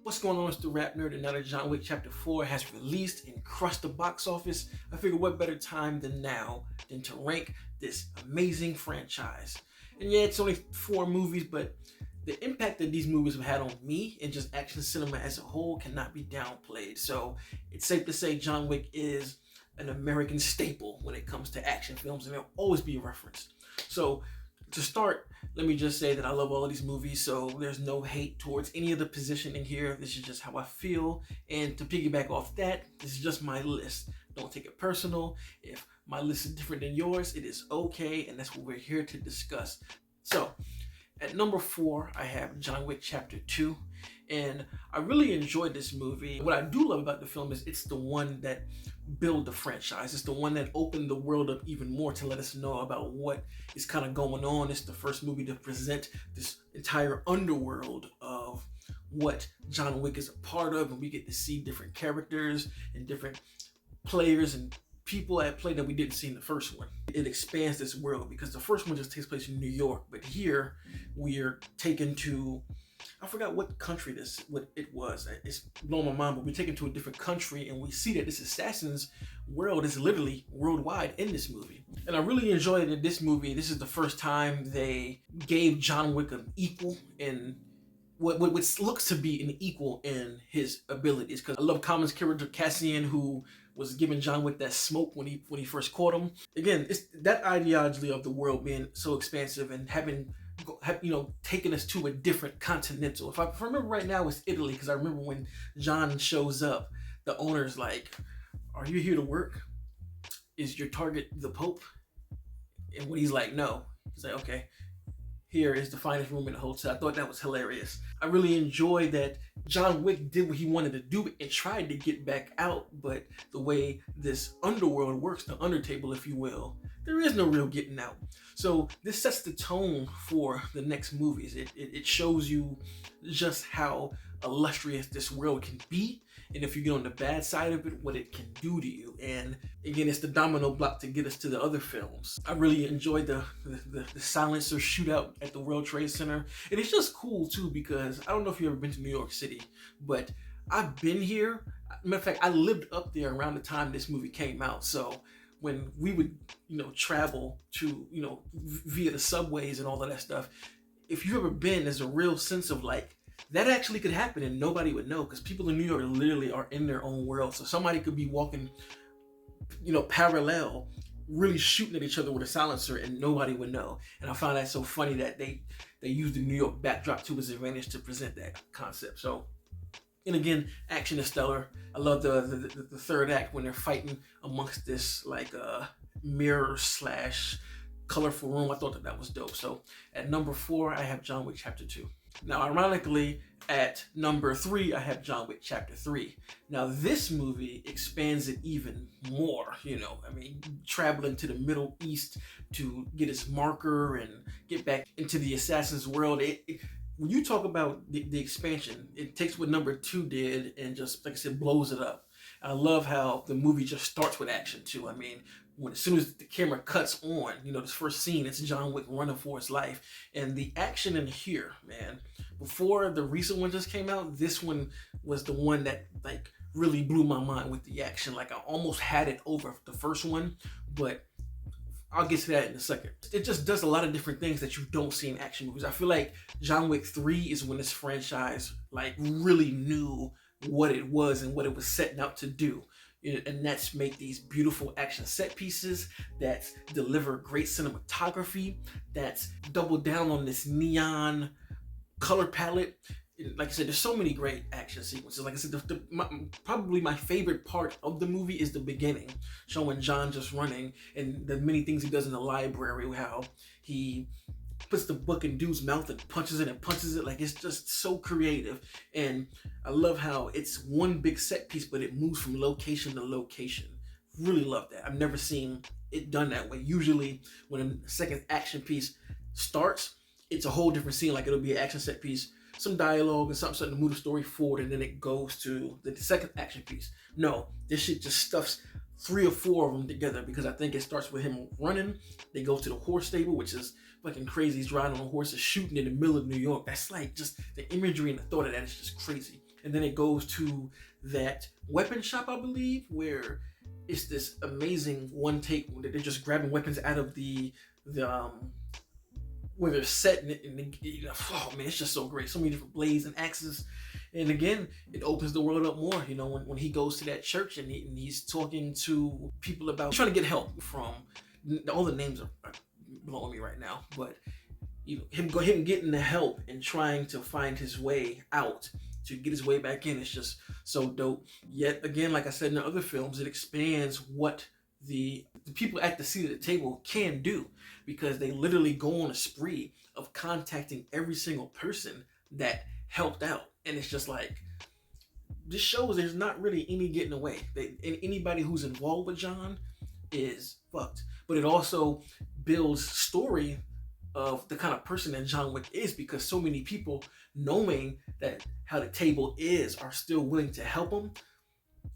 What's going on? It's the RapNerd, and now that John Wick Chapter 4 has released and crushed the box office, I figure what better time than now than to rank this amazing franchise. And yeah, it's only 4 movies, but the impact that these movies have had on me and just action cinema as a whole cannot be downplayed. So it's safe to say John Wick is an American staple when it comes to action films, and they'll always be referenced. So to start, let me just say that I love all of these movies, so there's no hate towards any of the positioning here. This is just how I feel. And to piggyback off that, this is just my list. Don't take it personal. If my list is different than yours, it is okay, and that's what we're here to discuss. So, at number 4, I have John Wick Chapter 2, and I really enjoyed this movie. What I do love about the film is it's the one that built the franchise. It's the one that opened the world up even more to let us know about what is kind of going on. It's the first movie to present this entire underworld of what John Wick is a part of, and we get to see different characters and different players and people at play that we didn't see in the first one. It expands this world because the first one just takes place in New York, but here we're taken to, I forgot what country what it was. It's blowing my mind, but we're taken to a different country and we see that this assassin's world is literally worldwide in this movie. And I really enjoyed it in this movie. This is the first time they gave John Wick an equal in what looks to be an equal in his abilities. Because I love Common's character Cassian, who was giving John Wick that smoke when he first caught him. Again, it's that ideology of the world being so expansive and having taken us to a different continental. If I remember right now, it's Italy, because I remember when John shows up, the owner's like, "Are you here to work? Is your target the Pope?" And when he's like, "No," he's like, "Okay, here is the finest room in the hotel." I thought that was hilarious. I really enjoyed that John Wick did what he wanted to do and tried to get back out, but the way this underworld works, the undertable, if you will, there is no real getting out. So this sets the tone for the next movies. It shows you just how illustrious this world can be, and if you get on the bad side of it, what it can do to you. And again, it's the domino block to get us to the other films. I really enjoyed the silencer shootout at the World Trade Center. And it's just cool too, because I don't know if you've ever been to New York City, but I've been here. Matter of fact, I lived up there around the time this movie came out. So when we would, travel to, via the subways and all of that stuff, if you've ever been, there's a real sense of like, that actually could happen and nobody would know, because people in New York literally are in their own world. So somebody could be walking, parallel, really shooting at each other with a silencer and nobody would know. And I find that so funny that they used the New York backdrop to its advantage to present that concept. So, and again, action is stellar. I love the third act when they're fighting amongst this mirror / colorful room. I thought that was dope. So at number 4, I have John Wick Chapter 2. Now, ironically, at number 3, I have John Wick Chapter 3. Now, this movie expands it even more, traveling to the Middle East to get its marker and get back into the assassin's world. When you talk about the expansion, it takes what number 2 did and just, like I said, blows it up. I love how the movie just starts with action, too. As soon as the camera cuts on, this first scene, it's John Wick running for his life. And the action in here, man, before the recent one just came out, this one was the one that, really blew my mind with the action. I almost had it over the first one, but I'll get to that in a second. It just does a lot of different things that you don't see in action movies. I feel like John Wick 3 is when this franchise, really knew what it was and what it was setting out to do. And that's make these beautiful action set pieces, that's deliver great cinematography, that's double down on this neon color palette. Like I said, there's so many great action sequences. Like I said, probably my favorite part of the movie is the beginning, showing John just running and the many things he does in the library, how he puts the book in dude's mouth and punches it. It's just so creative. And I love how it's one big set piece, but it moves from location to location. Really love that. I've never seen it done that way. Usually when a second action piece starts, it's a whole different scene. It'll be an action set piece, some dialogue and something to move the story forward, and then it goes to the second action piece. No, this shit just stuffs 3 or 4 of them together, because I think it starts with him running. They go to the horse stable, which is fucking crazy. He's riding on a horse and shooting in the middle of New York. That's just the imagery and the thought of that is just crazy. And then it goes to that weapon shop, I believe, where it's this amazing one take where they're just grabbing weapons out of the where they're setting it, and you know, oh man, it's just so great. So many different blades and axes, and again, it opens the world up more. You know, when he goes to that church and he's talking to people about trying to get help from. All the names are blowing me right now, but you know, him getting the help and trying to find his way out to get his way back in. It's just so dope. Yet again, like I said in the other films, it expands what the people at the seat of the table can do, because they literally go on a spree of contacting every single person that helped out. And it's just like, this shows there's not really any getting away. Anybody who's involved with John is fucked. But it also builds story of the kind of person that John Wick is, because so many people, knowing that how the table is, are still willing to help him.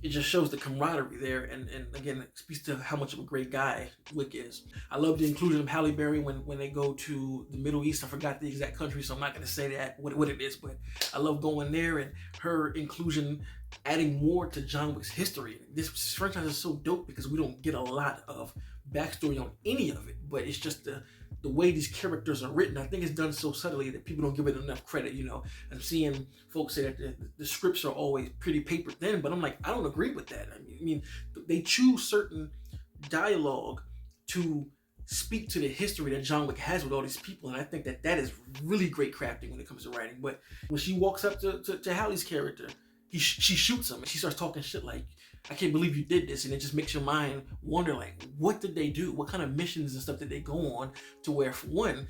It just shows the camaraderie there, and again, it speaks to how much of a great guy Wick is. I love the inclusion of Halle Berry when they go to the Middle East. I forgot the exact country, so I'm not going to say that what it is, but I love going there, and her inclusion adding more to John Wick's history. This franchise is so dope because we don't get a lot of backstory on any of it, but it's just the way these characters are written. I think it's done so subtly that people don't give it enough credit. You know, I'm seeing folks say that the scripts are always pretty paper thin, but I'm like, I don't agree with that. I mean, they choose certain dialogue to speak to the history that John Wick has with all these people, and I think that is really great crafting when it comes to writing. But when she walks up to Halle's character, she shoots him and she starts talking shit like, I can't believe you did this, and it just makes your mind wonder, like, what did they do? What kind of missions and stuff did they go on to where, for one,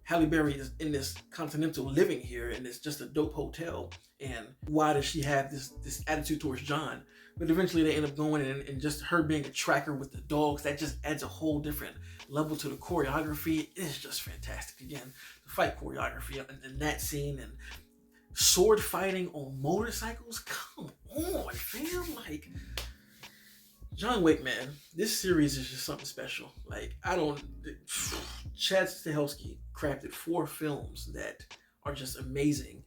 Halle Berry is in this continental living here, and it's just a dope hotel, and why does she have this attitude towards John? But eventually they end up going, and just her being a tracker with the dogs, that just adds a whole different level to the choreography. It's just fantastic. Again, the fight choreography in that scene, and sword fighting on motorcycles. Come on, fam. Like, John Wick, man, this series is just something special. Like, Chad Stahelski crafted 4 films that are just amazing,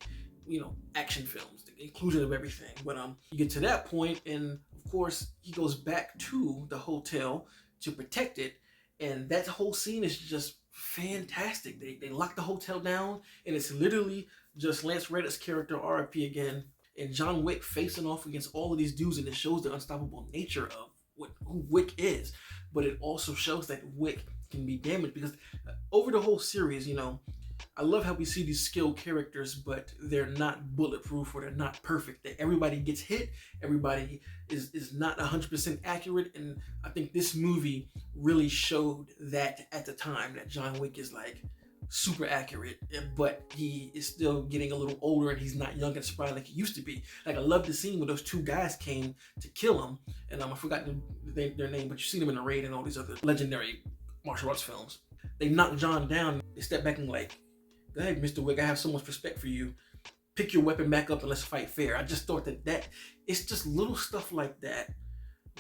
you know, action films, the inclusion of everything. But you get to that point, and of course, he goes back to the hotel to protect it, and that whole scene is just fantastic. They lock the hotel down, and it's literally just Lance Reddick's character, RIP again, and John Wick facing off against all of these dudes, and it shows the unstoppable nature of who Wick is. But it also shows that Wick can be damaged, because over the whole series, you know, I love how we see these skilled characters, but they're not bulletproof, or they're not perfect. That everybody gets hit, everybody is not 100% accurate, and I think this movie really showed that at the time, that John Wick is like super accurate, but he is still getting a little older, and he's not young and spry like he used to be. Like, I love the scene where those 2 guys came to kill him, and I forgot their name, but you see them in the Raid and all these other legendary martial arts films. They knock John down, they step back and like, go ahead, Mr. Wick, I have so much respect for you. Pick your weapon back up and let's fight fair. I just thought that it's just little stuff like that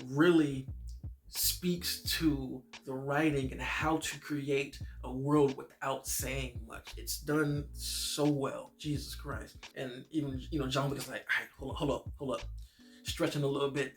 really speaks to the writing and how to create a world without saying much. It's done so well, Jesus Christ. And even, you know, John Wick is like, all right, hold up, stretching a little bit.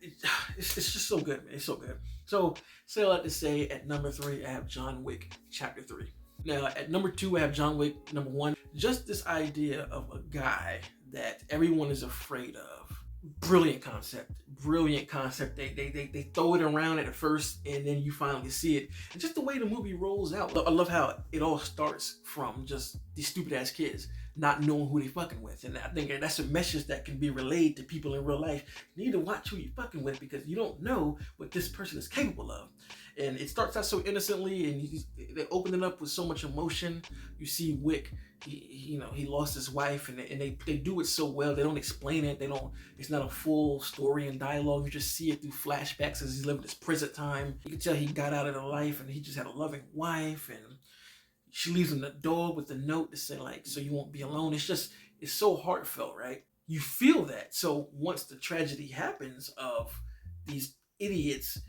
It's just so good, man. It's so good. So I like to say, at number 3, I have John Wick Chapter 3. Now, at number 2, I have John Wick number 1. Just this idea of a guy that everyone is afraid of. Brilliant concept. They throw it around at first, and then you finally see it. And just the way the movie rolls out. I love how it all starts from just these stupid ass kids not knowing who they fucking with. And I think that's a message that can be relayed to people in real life. You need to watch who you're fucking with, because you don't know what this person is capable of. And it starts out so innocently, and they open it up with so much emotion. You see Wick, he lost his wife, and they do it so well. They don't explain it. It's not a full story and dialogue. You just see it through flashbacks as he's living his prison time. You can tell he got out of the life, and he just had a loving wife, and she leaves him the dog with the note to say, like, so you won't be alone. It's so heartfelt, right? You feel that. So once the tragedy happens of these idiots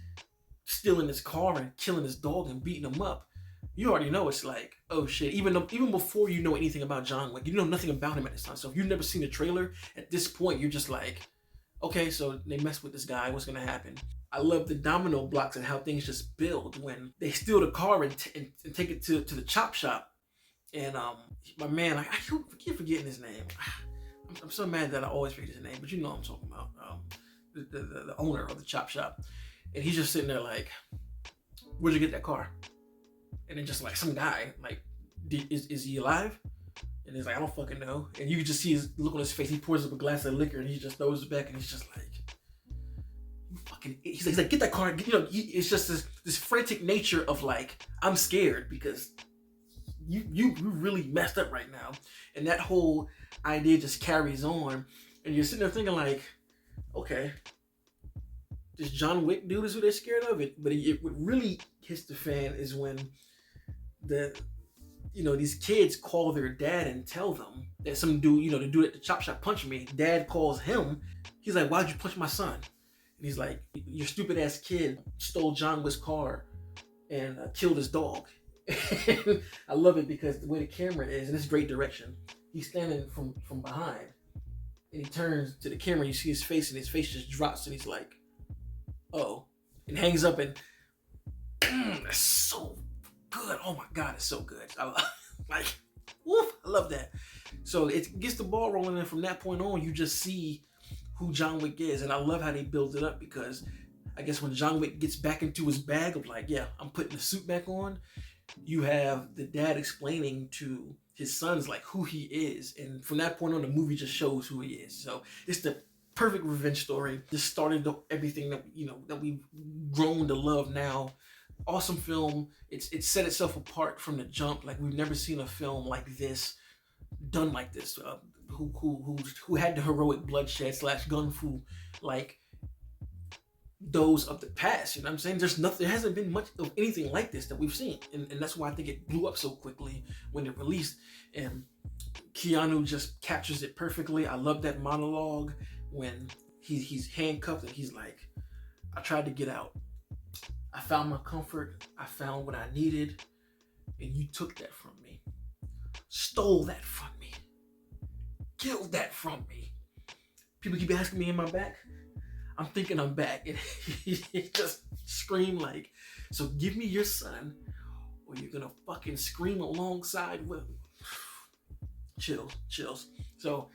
stealing his car and killing his dog and beating him up, you already know it's like, oh shit. Even before you know anything about John Wick, you know nothing about him at this time. So if you've never seen the trailer, at this point you're just like, okay, so they mess with this guy. What's gonna happen? I love the domino blocks and how things just build when they steal the car and take it to the chop shop. And my man, I keep forgetting his name. I'm so mad that I always forget his name, but you know what I'm talking about. The owner of the chop shop, and he's just sitting there like, "Where'd you get that car?" And then just like some guy like, "Is he alive?" And he's like, "I don't fucking know." And you can just see his look on his face. He pours up a glass of liquor and he just throws it back, and he's just like, "You fucking." He's like, "Get that car." You know, it's just this frantic nature of like, I'm scared because you really messed up right now, and that whole idea just carries on, and you're sitting there thinking like, okay, this John Wick dude is who they're scared of. But what really hits the fan is when these kids call their dad and tell them that some dude, the dude at the chop shop punched me. Dad calls him. He's like, "Why'd you punch my son?" And he's like, "Your stupid ass kid stole John Wick's car and killed his dog." I love it because the way the camera is, and it's great direction. He's standing from behind, and he turns to the camera. You see his face, and his face just drops, and he's like, "Oh," and hangs up. And that's so good. Oh my god, it's so good. Like, woof, I love that. So it gets the ball rolling, and from that point on, you just see who John Wick is, and I love how they build it up because I guess when John Wick gets back into his bag of like, yeah, I'm putting the suit back on. You have the dad explaining to his sons like who he is, and from that point on, the movie just shows who he is. So it's the perfect revenge story. This started everything that we've grown to love now. Awesome film. It set itself apart from the jump. Like we've never seen a film like this done like this. Who had the heroic bloodshed / gun fu like those of the past, you know what I'm saying? There hasn't been much of anything like this that we've seen, and that's why I think it blew up so quickly when it released, and Keanu just captures it perfectly. I love that monologue when he's handcuffed and he's like, "I tried to get out. I found my comfort. I found what I needed, and you took that from me. Stole that from me. Killed that from me." People keep asking me in my back. I'm thinking I'm back. And he just screamed like, "So give me your son, or you're gonna fucking scream alongside with him." Chills. So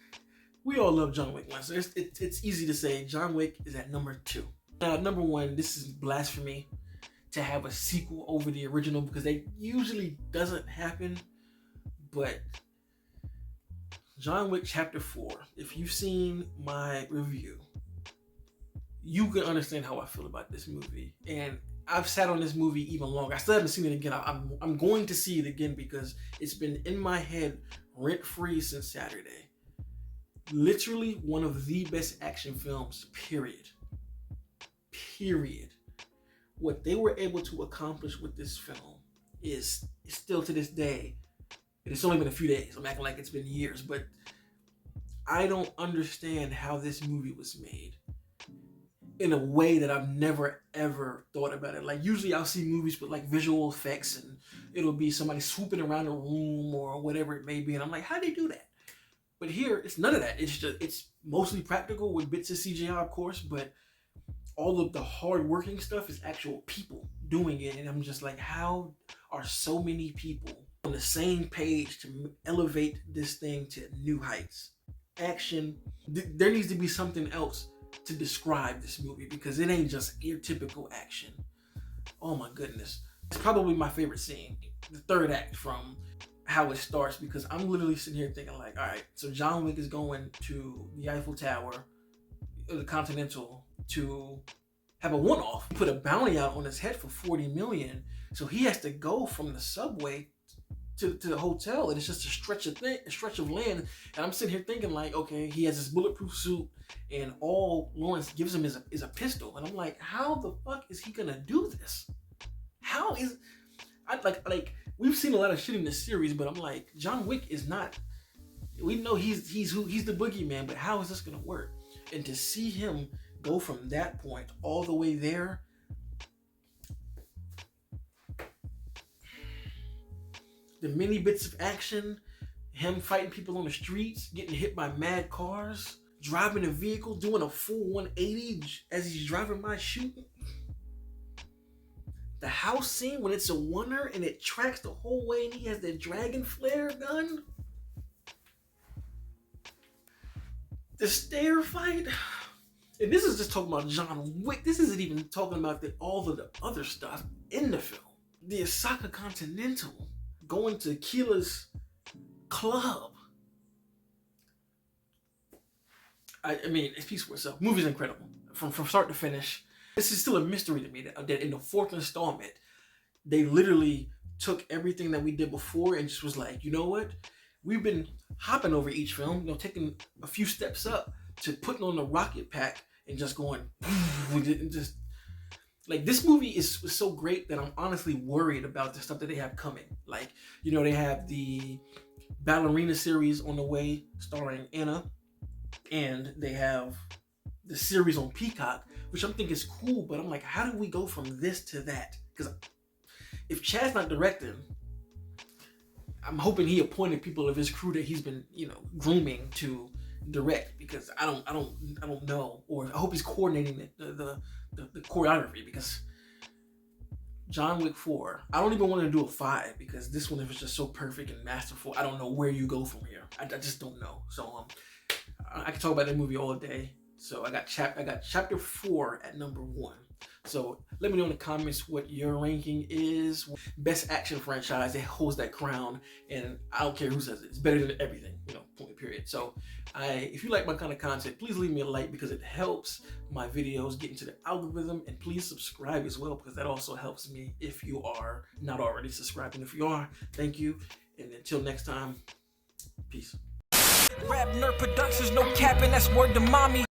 we all love John Wick. So it's easy to say John Wick is at number 2. Now, number 1, this is blasphemy to have a sequel over the original because they usually doesn't happen. But John Wick Chapter 4, if you've seen my review, you can understand how I feel about this movie. And I've sat on this movie even longer. I still haven't seen it again. I'm going to see it again because it's been in my head rent-free since Saturday. Literally one of the best action films, period. What they were able to accomplish with this film is still to this day, and it's only been a few days. I'm acting like it's been years, but I don't understand how this movie was made in a way that I've never ever thought about it. Like usually I'll see movies with like visual effects and it'll be somebody swooping around a room or whatever it may be, and I'm like, how do they do that? But here it's none of that. It's mostly practical with bits of CGI, of course, but all of the hard working stuff is actual people doing it. And I'm just like, how are so many people on the same page to elevate this thing to new heights? Action. There needs to be something else to describe this movie because it ain't just your typical action. Oh my goodness. It's probably my favorite scene, the third act, from how it starts, because I'm literally sitting here thinking like, all right, so John Wick is going to the Eiffel Tower, the Continental, to have a one-off, put a bounty out on his head for 40 million. So he has to go from the subway to the hotel, and it's just a stretch of land. And I'm sitting here thinking like, okay, he has this bulletproof suit, and all Lawrence gives him is a pistol. And I'm like, how the fuck is he gonna do this? How is like we've seen a lot of shit in this series, but I'm like, John Wick is not. We know he's the boogeyman, but how is this gonna work? And to see him go from that point all the way there, the many bits of action, him fighting people on the streets, getting hit by mad cars, driving a vehicle, doing a full 180 as he's driving by shooting. The house scene when it's a oneer and it tracks the whole way and he has that dragon flare gun. The stair fight. And this is just talking about John Wick. This isn't even talking about all of the other stuff in the film. The Osaka Continental going to Keela's club. I mean, it speaks for itself. Movie's incredible. From start to finish. This is still a mystery to me that in the fourth installment, they literally took everything that we did before and just was like, you know what? We've been hopping over each film, taking a few steps up to putting on the rocket pack and just going, and just like this movie is so great that I'm honestly worried about the stuff that they have coming. Like, they have the Ballerina series on the way starring Anna, and they have the series on Peacock, which I'm thinking is cool, but I'm like, how do we go from this to that? Because if Chad's not directing, I'm hoping he appointed people of his crew that he's been, grooming to direct, because I don't know, or I hope he's coordinating the choreography, because John Wick 4, I don't even want to do a 5 because this one is just so perfect and masterful. I don't know where you go from here. I just don't know. So I can talk about that movie all day. So I got chapter 4 at number 1. So let me know in the comments what your ranking is. Best action franchise that holds that crown, and I don't care who says it. It's better than everything, point period. So if you like my kind of content, please leave me a like because it helps my videos get into the algorithm, and please subscribe as well because that also helps me if you are not already subscribed. And if you are, thank you. And until next time, peace. RapNerd Productions, no capping, that's word to mommy.